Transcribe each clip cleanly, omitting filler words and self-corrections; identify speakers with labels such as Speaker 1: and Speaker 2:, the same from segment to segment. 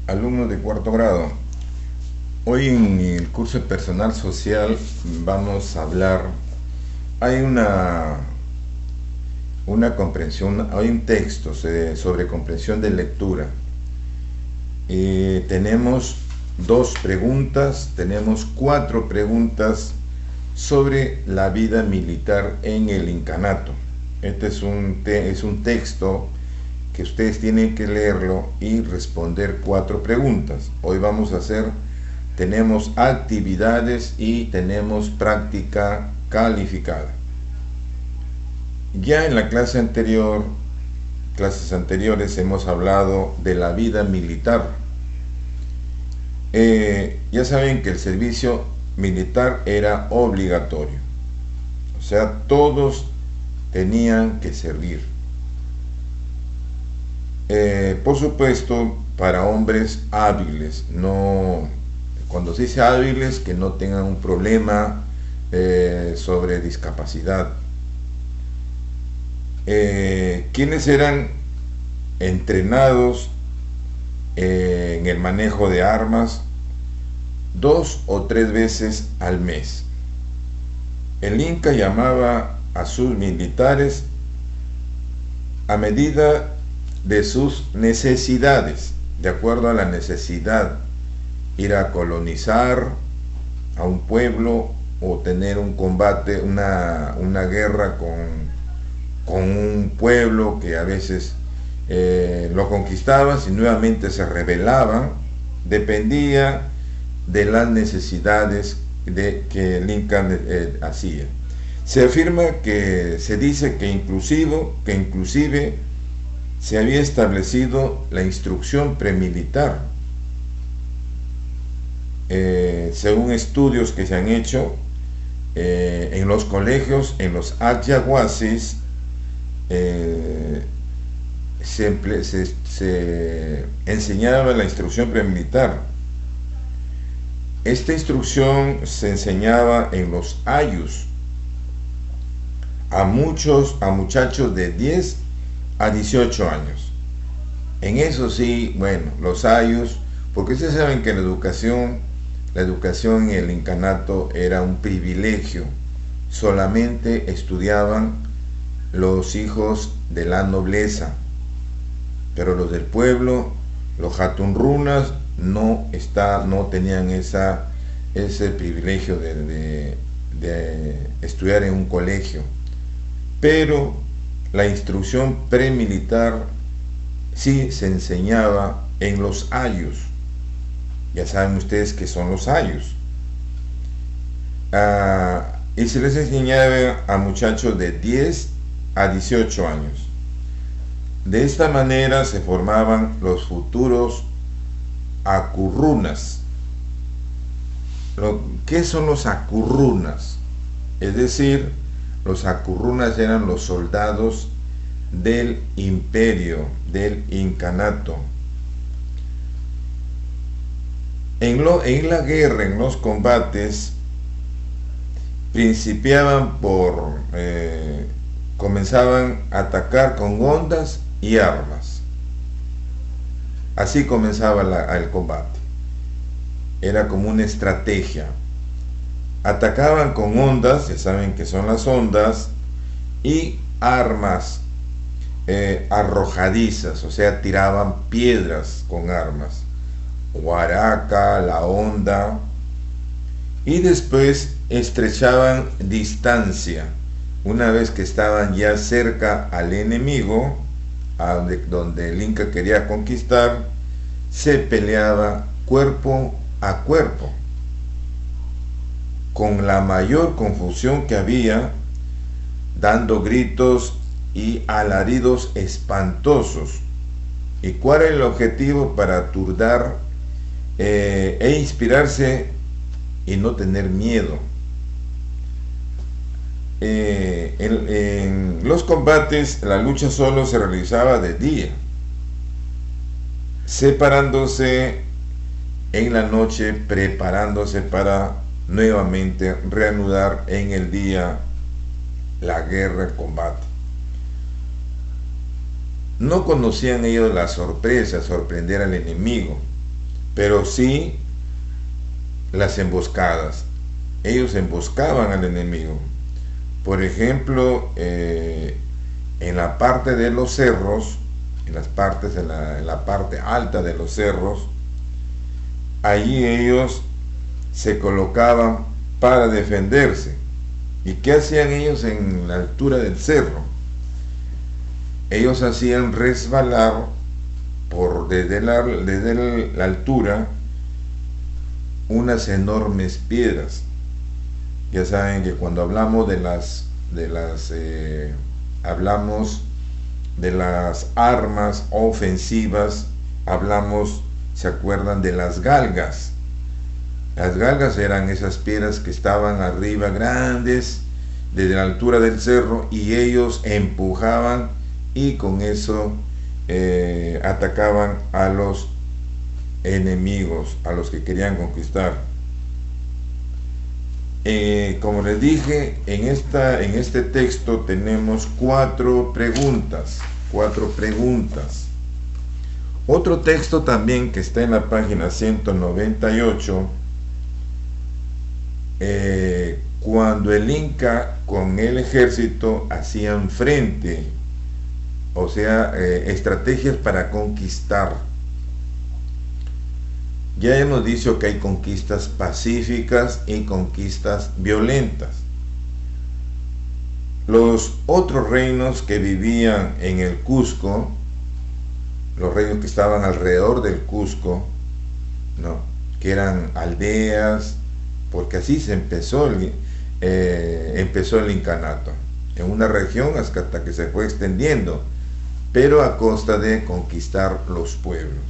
Speaker 1: Alumnos de cuarto grado. Hoy en el curso de personal social vamos a hablar, hay una comprensión, hay un texto sobre comprensión de lectura. Tenemos dos preguntas, tenemos cuatro preguntas sobre la vida militar en el incanato. Este es un texto que ustedes tienen que leerlo y responder cuatro preguntas. Hoy vamos a hacer, tenemos actividades y tenemos práctica calificada. Ya en la clases anteriores hemos hablado de la vida militar. Ya saben que el servicio militar era obligatorio, o sea, todos tenían que servir. Por supuesto, para hombres hábiles, no, cuando se dice hábiles, que no tengan un problema sobre discapacidad. Quienes eran entrenados en el manejo de armas 2 o 3 veces al mes. El Inca llamaba a sus militares a medida de sus necesidades, de acuerdo a la necesidad, ir a colonizar a un pueblo o tener un combate, una guerra con un pueblo que a veces lo conquistaban y nuevamente se rebelaban. Dependía de las necesidades que el Inca hacía. Se afirma que se dice que inclusive se había establecido la instrucción premilitar. Según estudios que se han hecho en los colegios, en los ayahuasis, se enseñaba la instrucción premilitar. Esta instrucción se enseñaba en los ayus a muchachos de 10 a 18 años. En eso sí, bueno, los ayus, porque ustedes saben que la educación en el incanato era un privilegio. Solamente estudiaban los hijos de la nobleza, pero los del pueblo, los hatunrunas, no tenían ese privilegio de estudiar en un colegio. Pero la instrucción premilitar sí se enseñaba en los ayus. Ya saben ustedes qué son los ayus. Y se les enseñaba a muchachos de 10 a 18 años. De esta manera se formaban los futuros acurrunas. ¿Qué son los acurrunas? Es decir, los acurrunas eran los soldados del imperio, del incanato. En la guerra, en los combates, principiaban comenzaban a atacar con hondas y armas. Así comenzaba el combate. Era como una estrategia. Atacaban con ondas, ya saben que son las ondas, y armas arrojadizas, o sea, tiraban piedras con armas. Guaraca, la onda, y después estrechaban distancia. Una vez que estaban ya cerca al enemigo, donde el Inca quería conquistar, se peleaba cuerpo a cuerpo, con la mayor confusión que había, dando gritos y alaridos espantosos. ¿Y cuál era el objetivo? Para aturdar e inspirarse y no tener miedo. En los combates, la lucha solo se realizaba de día, separándose en la noche, preparándose para nuevamente reanudar en el día la guerra, el combate. No conocían ellos la sorpresa, sorprender al enemigo. pero sí las emboscadas. Ellos emboscaban al enemigo. Por ejemplo, en la parte de los cerros, en la parte alta de los cerros, allí ellos se colocaban para defenderse. ¿Y qué hacían ellos en la altura del cerro? Ellos hacían resbalar desde la altura unas enormes piedras. Ya saben que cuando hablamos hablamos de las armas ofensivas, ¿se acuerdan de las galgas? Las galgas eran esas piedras que estaban arriba, grandes, desde la altura del cerro, y ellos empujaban y con eso atacaban a los enemigos, a los que querían conquistar. Como les dije, en este texto tenemos cuatro preguntas. Otro texto también que está en la página 198, cuando el Inca con el ejército hacían frente, o sea, estrategias para conquistar. Ya hemos dicho que hay conquistas pacíficas y conquistas violentas. Los otros reinos que vivían en el Cusco, los reinos que estaban alrededor del Cusco, ¿no?, que eran aldeas, porque así se empezó el incanato, en una región hasta que se fue extendiendo, pero a costa de conquistar los pueblos.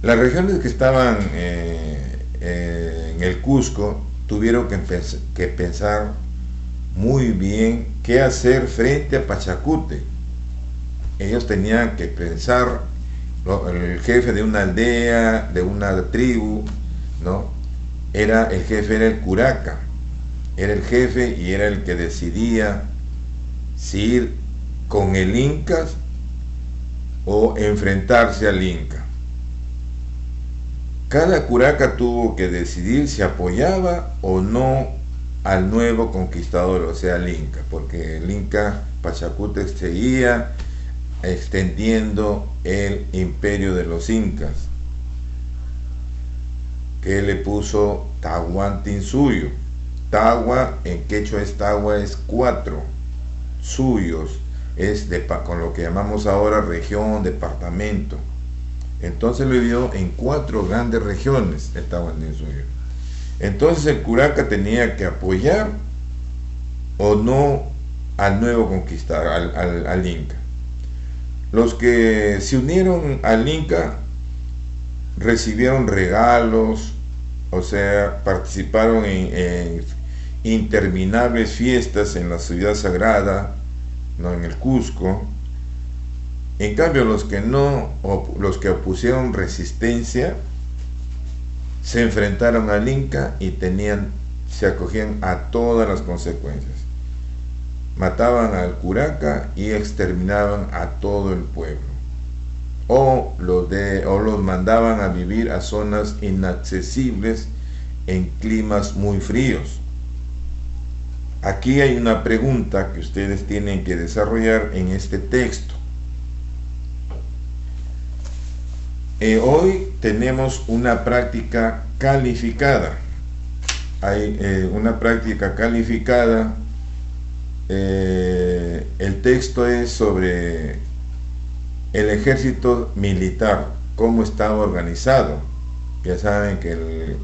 Speaker 1: Las regiones que estaban en el Cusco tuvieron que pensar muy bien qué hacer frente a Pachacute. Ellos tenían que pensar, el jefe de una aldea, de una tribu, ¿no?, era el curaca, era el jefe y era el que decidía si ir con el Inca o enfrentarse al Inca. Cada curaca tuvo que decidir si apoyaba o no al nuevo conquistador, o sea, al Inca, porque el Inca Pachacute seguía extendiendo el imperio de los incas, que le puso Tahuantinsuyo. Tagua en quechua es 4, suyos es con lo que llamamos ahora región, departamento. Entonces lo dividió en 4 grandes regiones el Tahuantinsuyo. Entonces el curaca tenía que apoyar o no al nuevo conquistador, al Inca. Los que se unieron al Inca recibieron regalos, o sea, participaron en interminables fiestas en la ciudad sagrada, ¿no?, en el Cusco. En cambio, los que opusieron resistencia se enfrentaron al Inca y se acogían a todas las consecuencias. Mataban al curaca y exterminaban a todo el pueblo, o los mandaban a vivir a zonas inaccesibles en climas muy fríos. Aquí hay una pregunta que ustedes tienen que desarrollar en este texto. Hoy tenemos una práctica calificada. Hay una práctica calificada. El texto es sobre el ejército militar, cómo estaba organizado. Ya saben que el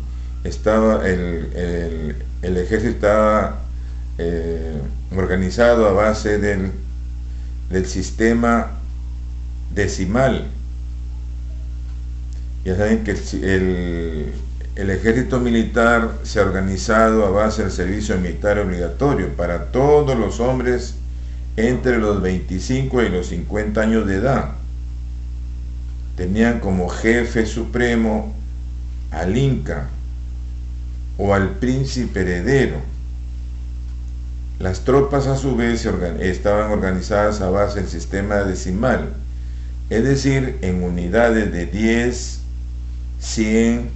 Speaker 1: ejército estaba organizado a base del sistema decimal. Ya saben que el ejército militar se ha organizado a base del servicio militar obligatorio para todos los hombres entre los 25 y los 50 años de edad. Tenían como jefe supremo al Inca o al príncipe heredero. Las tropas a su vez estaban organizadas a base del sistema decimal, es decir, en unidades de 10, 100,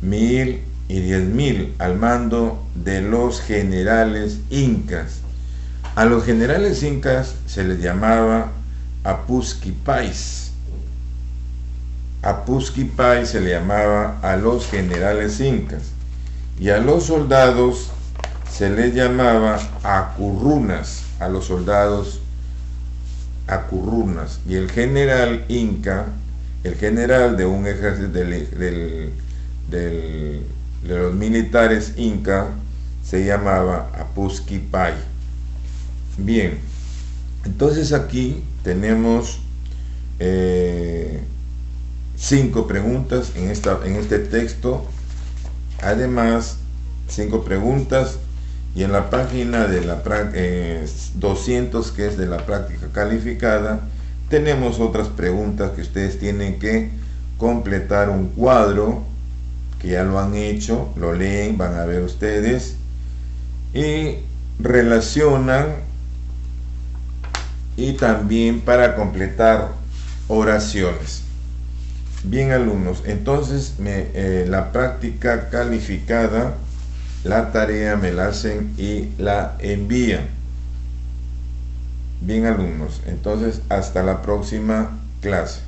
Speaker 1: 1000 y 10.000 al mando de los generales incas. A los generales incas se les llamaba Apusquipais. Apusquipais se le llamaba a los generales incas, y a los soldados se les llamaba acurrunas, a los soldados acurrunas. Y el general inca, el general de un ejército de los militares inca, se llamaba Apusquipay. Bien, entonces aquí tenemos 5 preguntas en este texto. Además, 5 preguntas, y en la página de la 200, que es de la práctica calificada, tenemos otras preguntas que ustedes tienen que completar un cuadro, que ya lo han hecho, lo leen, van a ver ustedes, y relacionan, y también para completar oraciones. Bien, alumnos, entonces la práctica calificada, la tarea me la hacen y la envían. Bien, alumnos, entonces hasta la próxima clase.